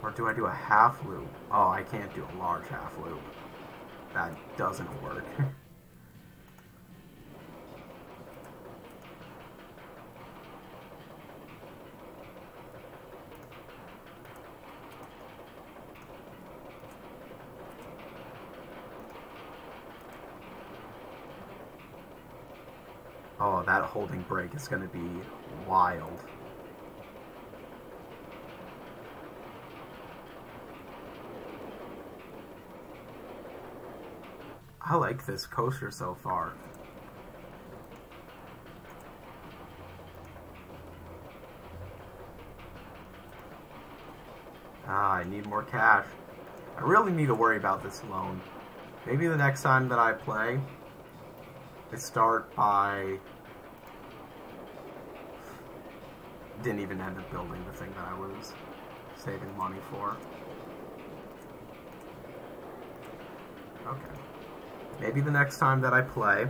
Or do I do a half loop? Oh, I can't do a large half loop. That doesn't work. Oh, that holding brake is going to be wild. I like this coaster so far. I need more cash. I really need to worry about this loan. Maybe the next time that I play, I start by... Didn't even end up building the thing that I was saving money for. Okay. Maybe the next time that I play,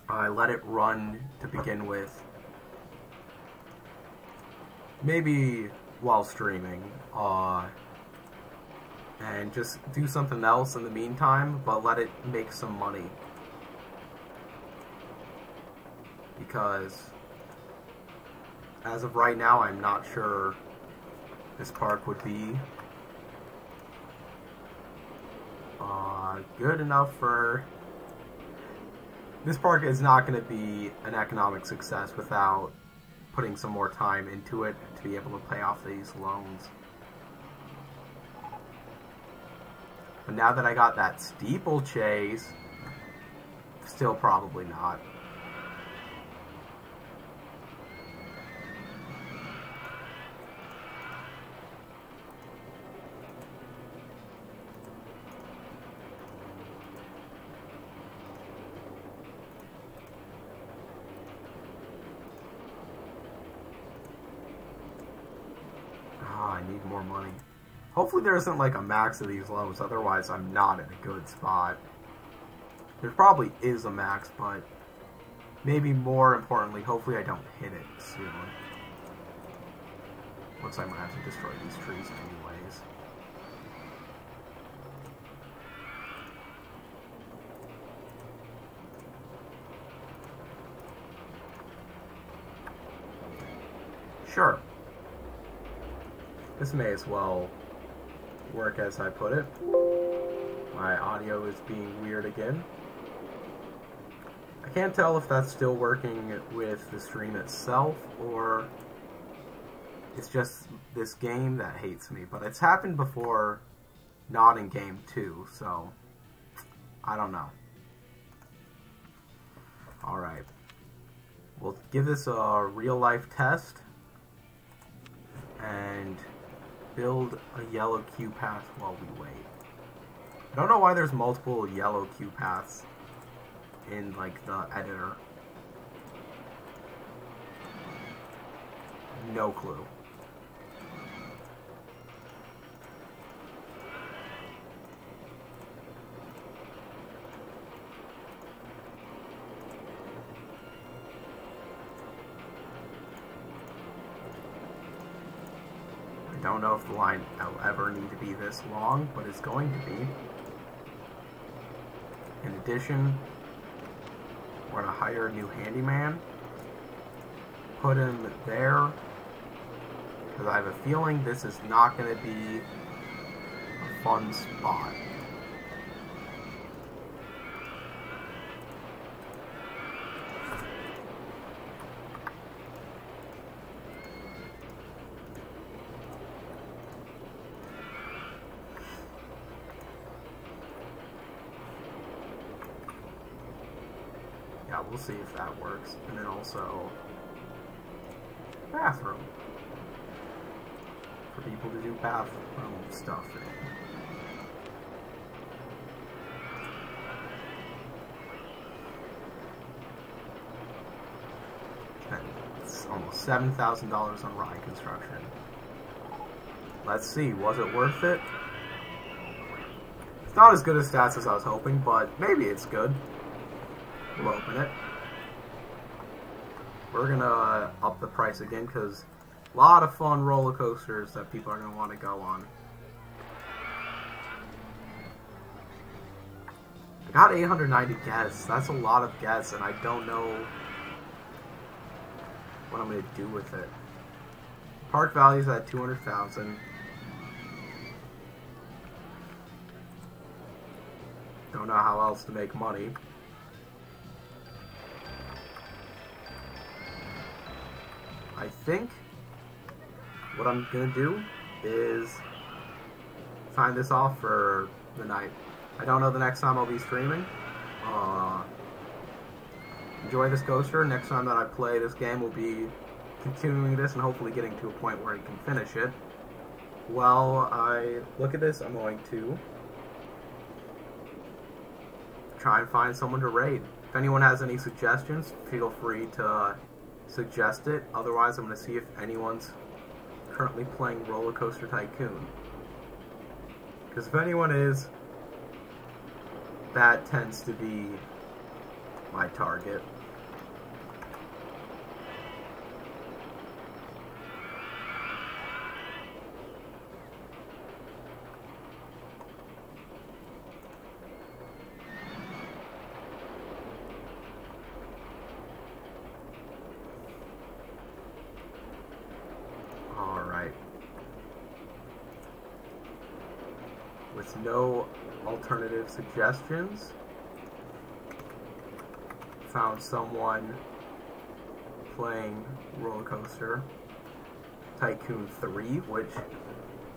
I let it run to begin with. Maybe while streaming, and just do something else in the meantime, but let it make some money. Because as of right now, I'm not sure this park would be good enough for... This park is not going to be an economic success without putting some more time into it to be able to pay off these loans. But now that I got that steeplechase, still probably not. I need more money. Hopefully there isn't like a max of these loans, otherwise I'm not in a good spot. There probably is a max, but maybe more importantly, hopefully I don't hit it soon. Looks like I'm gonna have to destroy these trees anyways. Sure. This may as well work as I put it. My audio is being weird again. I can't tell if that's still working with the stream itself, or it's just this game that hates me. But it's happened before, not in game 2, so I don't know. Alright. We'll give this a real-life test and build a yellow queue path while we wait. I don't know why there's multiple yellow queue paths in like the editor. No clue. I don't know if the line will ever need to be this long, but it's going to be. In addition, we're going to hire a new handyman, put him there, because I have a feeling this is not going to be a fun spot. Yeah, we'll see if that works. And then also, bathroom. For people to do bathroom stuff in. almost $7,000 on ride construction. Let's see, was it worth it? It's not as good as stats as I was hoping, but maybe it's good. We'll open it. We're gonna up the price again because a lot of fun roller coasters that people are gonna want to go on. I got 890 guests. That's a lot of guests, and I don't know what I'm gonna do with it. Park value's at 200,000. Don't know how else to make money. I think what I'm gonna do is sign this off for the night. I don't know the next time I'll be streaming. Enjoy this coaster. Next time that I play this game, we'll be continuing this and hopefully getting to a point where I can finish it. While I look at this, I'm going to try and find someone to raid. If anyone has any suggestions, feel free to suggest it. Otherwise, I'm going to see if anyone's currently playing Roller Coaster Tycoon. Because if anyone is, that tends to be my target. Alright. With no alternative suggestions, found someone playing Roller Coaster Tycoon 3, which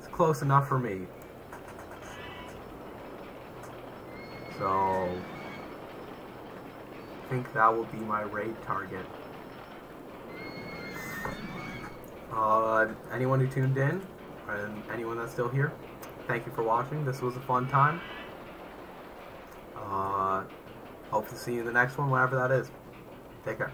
is close enough for me. So I think that will be my raid target. Anyone who tuned in, and anyone that's still here, thank you for watching. This was a fun time. Hope to see you in the next one, whenever that is. Take care.